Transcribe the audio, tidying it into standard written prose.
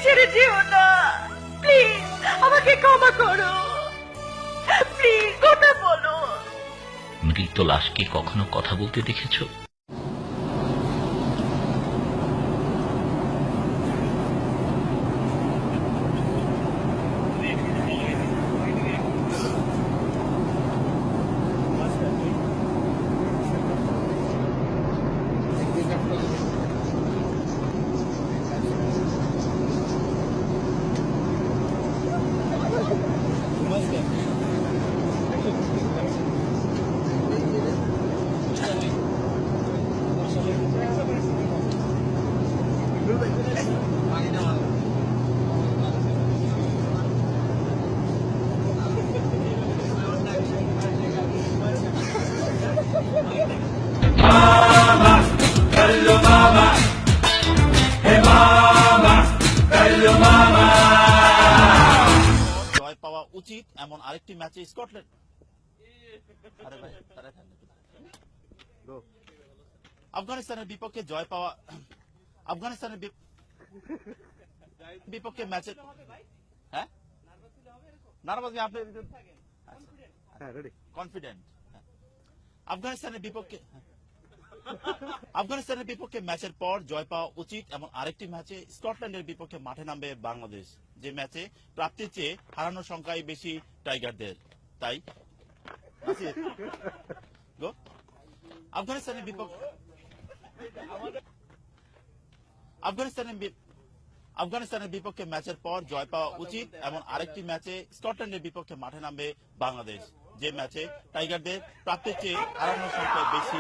ছেড়ে যেও না, প্লিজ আমাকে ক্ষমা করো, প্লিজ কথা বলো। মৃত লাশকে কখনো কথা বলতে দেখেছো? জয় পাওয়া উচিত এমন আরেকটি ম্যাচে স্কটল্যান্ড আফগানিস্তানের বিপক্ষে জয় পাওয়া আফগানিস্তানের বিপক্ষে ম্যাচে হ্যাঁ নার্ভাস আপনি কনফিডেন্ট আফগানিস্তানের বিপক্ষে ম্যাচের পর জয় পাওয়া উচিত এমন আরেকটি ম্যাচে স্কটল্যান্ডের বিপক্ষে মাঠে নামবে বাংলাদেশ, যে ম্যাচে প্রাপ্তির চেয়ে হারানোর সংখ্যাই বেশি টাইগারদের। তাই আফগানিস্তানের বিপক্ষে ম্যাচের পর জয় পাওয়া উচিত এমন আরেকটি ম্যাচে স্কটল্যান্ডের বিপক্ষে মাঠে নামবে বাংলাদেশ, যে ম্যাচে টাইগারদের প্রাপ্তির চেয়ে হারানোর সংখ্যায় বেশি